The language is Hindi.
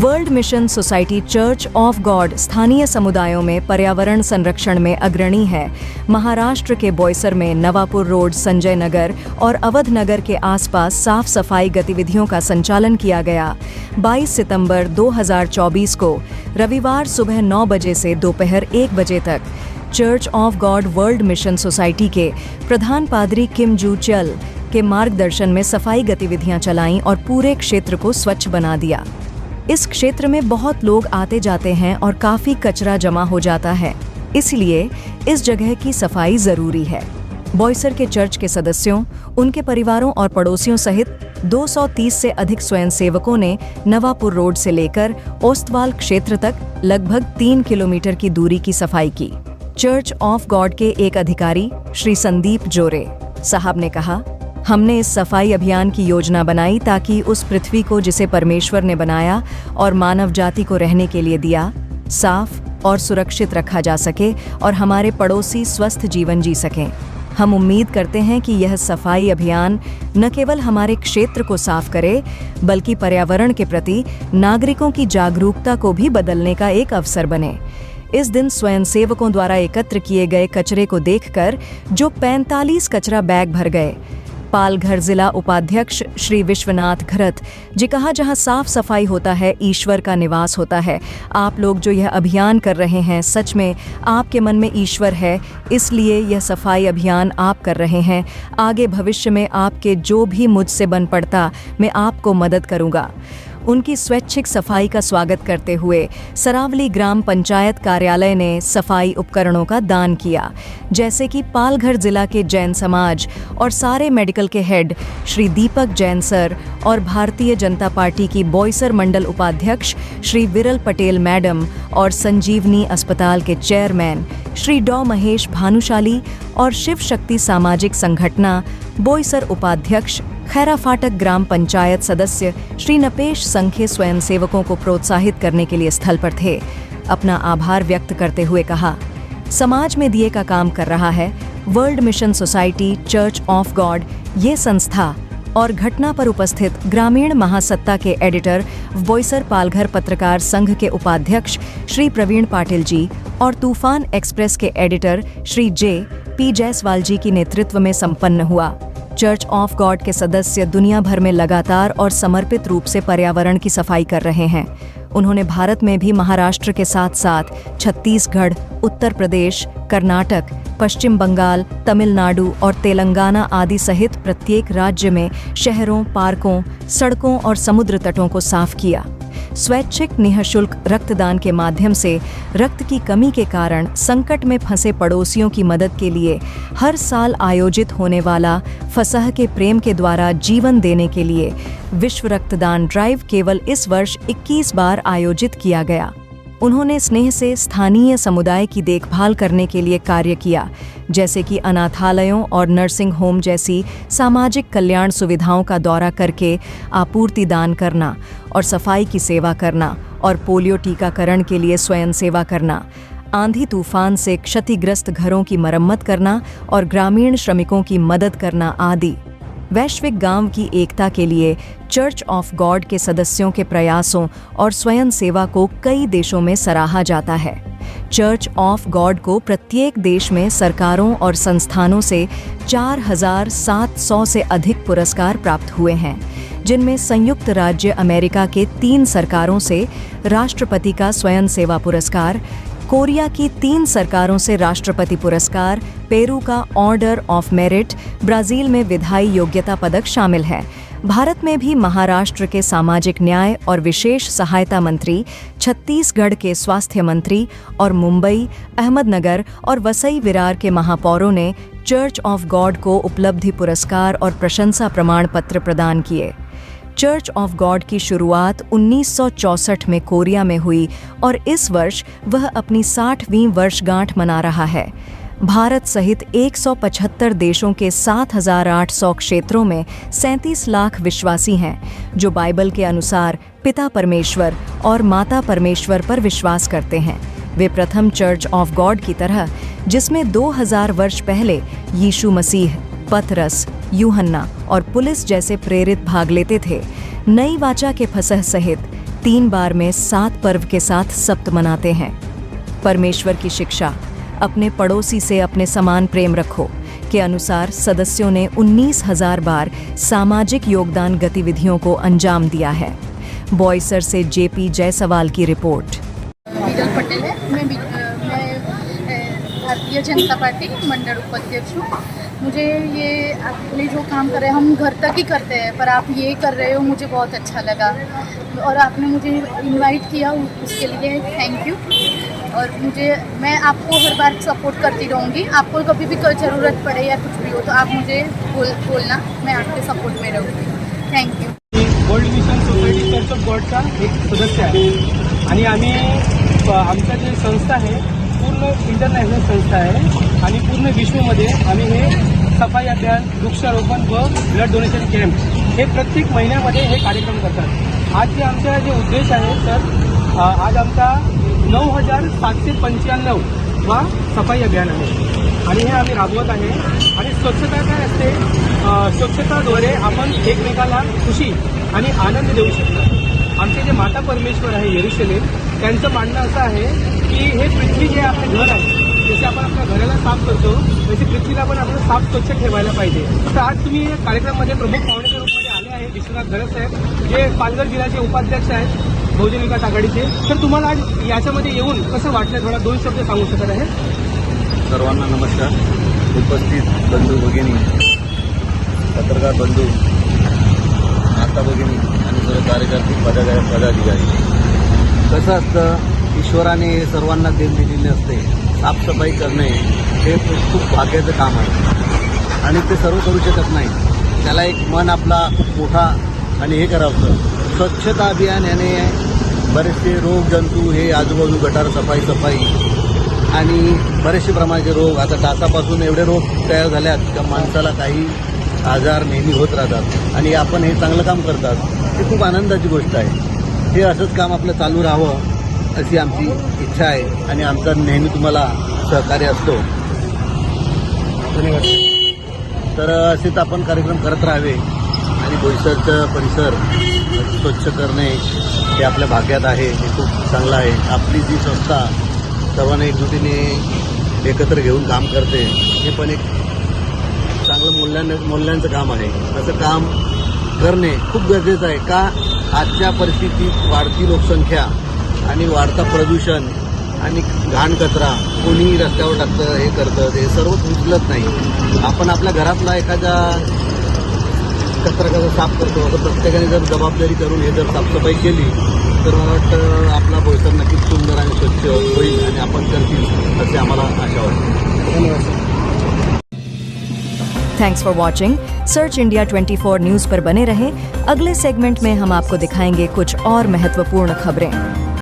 World mission society church of God स्थानीय समुदायों में पर्यावरण संरक्षण में अग्रणी है। महाराष्ट्र के बोईसर में नवापुर रोड, संजय नगर और अवध नगर के आसपास साफ सफाई गतिविधियों का संचालन किया गया। 22 सितंबर 2024 को रविवार सुबह 9 बजे से दोपहर 1 बजे तक church of God world mission society के प्रधान पादरी किम जू चल के मार्गदर्शन में सफाई गतिविधियां चलाईं और पूरे क्षेत्र को स्वच्छ बना दिया। इस क्षेत्र में बहुत लोग आते जाते हैं और काफी कचरा जमा हो जाता है, इसलिए इस जगह की सफाई जरूरी है। बोईसर के चर्च के सदस्यों, उनके परिवारों और पड़ोसियों सहित 230 से अधिक स्वयंसेवकों ने नवापुर रोड से लेकर ओस्तवाल क्षेत्र तक लगभग 3 किलोमीटर की दूरी की सफाई की। चर्च ऑफ गॉड के एक अधिकारी श्री संदीप जोरे साहब ने कहा, हमने इस सफाई अभियान की योजना बनाई ताकि उस पृथ्वी को जिसे परमेश्वर ने बनाया और मानव जाति को रहने के लिए दिया, साफ और सुरक्षित रखा जा सके और हमारे पड़ोसी स्वस्थ जीवन जी सकें। हम उम्मीद करते हैं कि यह सफाई अभियान न केवल हमारे क्षेत्र को साफ करे, बल्कि पर्यावरण के प्रति नागरिकों की जागरूकता को भी बदलने का एक अवसर बने। इस दिन स्वयंसेवकों द्वारा एकत्र किए गए कचरे को देखकर जो 45 कचरा बैग भर गए, पालघर जिला उपाध्यक्ष श्री विश्वनाथ घरत जी कहा, जहां साफ सफाई होता है ईश्वर का निवास होता है। आप लोग जो यह अभियान कर रहे हैं, सच में आपके मन में ईश्वर है, इसलिए यह सफाई अभियान आप कर रहे हैं। आगे भविष्य में आपके जो भी मुझसे बन पड़ता, मैं आपको मदद करूंगा। उनकी स्वैच्छिक सफाई का स्वागत करते हुए सरावली ग्राम पंचायत कार्यालय ने सफाई उपकरणों का दान किया, जैसे कि पालघर जिला के जैन समाज और सारे मेडिकल के हेड श्री दीपक जैन सर और भारतीय जनता पार्टी की बोईसर मंडल उपाध्यक्ष श्री विरल पटेल मैडम और संजीवनी अस्पताल के चेयरमैन श्री डॉ महेश भानुशाली और शिव शक्ति सामाजिक संगठना बोईसर उपाध्यक्ष खैरा फाटक ग्राम पंचायत सदस्य श्री नपेश संखे स्वयंसेवकों को प्रोत्साहित करने के लिए स्थल पर थे। अपना आभार व्यक्त करते हुए कहा, समाज में दिए का काम कर रहा है। World mission society church of God ये संस्था और घटना पर उपस्थित ग्रामीण महासत्ता के एडिटर बोईसर पालघर पत्रकार संघ के उपाध्यक्ष श्री प्रवीण पाटिल जी और तूफान एक्सप्रेस के एडिटर श्री जे.पी. जायसवाल जी की नेतृत्व में संपन्न हुआ। चर्च ऑफ गॉड के सदस्य दुनिया भर में लगातार और समर्पित रूप से पर्यावरण की सफाई कर रहे हैं। उन्होंने भारत में भी महाराष्ट्र के साथ साथ छत्तीसगढ़, उत्तर प्रदेश, कर्नाटक, पश्चिम बंगाल, तमिलनाडु और तेलंगाना आदि सहित प्रत्येक राज्य में शहरों, पार्कों, सड़कों और समुद्र तटों को साफ किया। स्वैच्छिक निःशुल्क रक्तदान के माध्यम से रक्त की कमी के कारण संकट में फंसे पड़ोसियों की मदद के लिए हर साल आयोजित होने वाला फसह के प्रेम के द्वारा जीवन देने के लिए विश्व रक्तदान ड्राइव केवल इस वर्ष 21 बार आयोजित किया गया। उन्होंने स्नेह से स्थानीय समुदाय की देखभाल करने के लिए कार्य किया, जैसे कि अनाथालयों और नर्सिंग होम जैसी सामाजिक कल्याण सुविधाओं का दौरा करके आपूर्ति दान करना और सफाई की सेवा करना और पोलियो टीकाकरण के लिए स्वयं सेवा करना, आंधी तूफान से क्षतिग्रस्त घरों की मरम्मत करना और ग्रामीण श्रमिकों की मदद करना आदि। वैश्विक गांव की एकता के लिए चर्च ऑफ गॉड के सदस्यों के प्रयासों और स्वयं सेवा को कई देशों में सराहा जाता है। चर्च ऑफ गॉड को प्रत्येक देश में सरकारों और संस्थानों से 4700 से अधिक पुरस्कार प्राप्त हुए हैं, जिनमें संयुक्त राज्य अमेरिका के 3 सरकारों से राष्ट्रपति का स्वयं सेवा पुरस्कार, कोरिया की 3 सरकारों से राष्ट्रपति पुरस्कार, पेरू का ऑर्डर ऑफ मेरिट, ब्राजील में विधायी योग्यता पदक शामिल है। भारत में भी महाराष्ट्र के सामाजिक न्याय और विशेष सहायता मंत्री, छत्तीसगढ़ के स्वास्थ्य मंत्री और मुंबई, अहमदनगर और वसई विरार के महापौरों ने चर्च ऑफ गॉड को उपलब्धि पुरस्कार और प्रशंसा प्रमाण पत्र प्रदान किए। चर्च ऑफ गॉड की शुरुआत 1964 में कोरिया में हुई और इस वर्ष वह अपनी 60वीं वर्षगांठ मना रहा है। भारत सहित 175 देशों के 7,800 क्षेत्रों में 37 लाख विश्वासी हैं, जो बाइबल के अनुसार पिता परमेश्वर और माता परमेश्वर पर विश्वास करते हैं। वे प्रथम चर्च ऑफ गॉड की तरह, जिसमें 2000 वर्ष पहले यीशु मसीह, पतरस, यूहन्ना और पुलिस जैसे प्रेरित भाग लेते थे, नई वाचा के फसह सहित 3 बार में 7 पर्व के साथ सप्त मनाते हैं। परमेश्वर की शिक्षा, अपने पड़ोसी से अपने समान प्रेम रखो, के अनुसार सदस्यों ने 19,000 बार सामाजिक योगदान गतिविधियों को अंजाम दिया है। बॉयसर से जेपी जयसवाल की रिपोर्ट। बीरल पटेल है, मैं भारतीय जनता पार्टी मंडल उपाध्यक्ष हूँ। मुझे ये आपने जो काम कर रहे हैं, हम घर तक ही करते हैं, पर आप ये कर रहे हो, मुझे बहुत अच्छा लगा और आपने मुझे इनवाइट किया, उसके लिए थैंक यू। और मैं आपको हर बार सपोर्ट करती रहूँगी। आपको कभी भी कोई ज़रूरत पड़े या कुछ भी हो तो आप मुझे बोलना, मैं आपके सपोर्ट में रहूँगी। Thank you. World mission society church of गॉडचा एक सदस्य आहे आणि आम्ही आमच्या जे संस्था आहे पूर्ण इंटरनॅशनल संस्था आहे आणि पूर्ण विश्वमध्ये आम्ही हे सफाई अभियान, वृक्षारोपण व ब्लड डोनेशन कॅम्प हे प्रत्येक महिन्यामध्ये हे कार्यक्रम करतात। आज जे आमचा जे उद्देश आहे तर आज आमचा 9,795 वा सफाई अभियान आहे आणि हे आम्ही राबवत आहे। आणि स्वच्छता काय असते, स्वच्छताद्वारे आपण एकमेकाला खुशी आणि आनंद देऊ शकतो। आमचे जे माता परमेश्वर आहे येरुशलेम, त्यांचं मानणं असं आहे की हे पृथ्वी जे आपलं घर आहे, जसे आपण आपल्या घराला साफ करतो तसे पृथ्वीला पण आपण साफ स्वच्छ ठेवायला पाहिजे। तर आज तुम्ही या कार्यक्रमामध्ये प्रमुख पाहुण्याच्या रूपामध्ये आले आहे विश्वनाथ घरत साहेब, जे पालघर जिल्ह्याचे उपाध्यक्ष आहेत बहुजन विकास आघाडीचे। तर तुम्हाला आज याच्यामध्ये येऊन कसं वाटलं, थोडा 2 शब्द सांगू शकत आहे? सर्वांना नमस्कार। उपस्थित बंधू भगिनी, पत्रकार बंधू, माता भगिनी आणि सर्व कार्यकर्ते, पदाधिकारी, कसं असतं, ईश्वराने सर्वांना देण दिलेले असते। साफसफाई करणे हे खूप भाग्याचं काम आहे आणि ते सर्व करू शकत नाही। त्याला एक मन आपला खूप मोठा आणि हे करावं। स्वच्छता अभियान याने बरेचसे रोग जंतू हे आजूबाजू गटार सफाई आणि बरेचसे प्रमाणाचे रोग, आता डासापासून एवढे रोग तयार झाल्यात का माणसाला काही आजार नेहमी होत राहतात आणि आपण हे चांगलं काम करतात, हे खूप आनंदाची गोष्ट आहे। हे असंच काम आपलं चालू राहावं अशी आमची इच्छा आहे आणि आमचा नेहमी तुम्हाला सहकार्य असतो। धन्यवाद। तर असेच आपण कार्यक्रम करत राहावे आणि बोईसरचं परिसर स्वच्छ करणे हे आपल्या भाग्यात आहे, हे खूप चांगलं आहे। आपली जी संस्था सर्वांना एकजुटीने एकत्र घेऊन काम करते, हे पण एक चांगलं मूल्यांचं काम आहे। असं काम करणे खूप गरजेचं आहे का आजच्या परिस्थितीत वाढती लोकसंख्या आणि वाढता प्रदूषण आणि घाण कचरा कोणीही रस्त्यावर टाकतं, हे करतं, ते सर्व उचलत नाही। आपण आपल्या घरातला एखादा कचरा कसा साफ करतो, असं प्रत्येकाने जर जबाबदारी करून हे जर साफसफाई केली तर मला वाटतं आपला बोईसर नक्कीच सुंदर आणि स्वच्छ होईल आणि आपण करतील असे आम्हाला आशा वाटते। धन्यवाद। Thanks for watching. Search India 24 news पर बने रहें। अगले सेगमेंट में हम आपको दिखाएंगे कुछ और महत्वपूर्ण खबरें।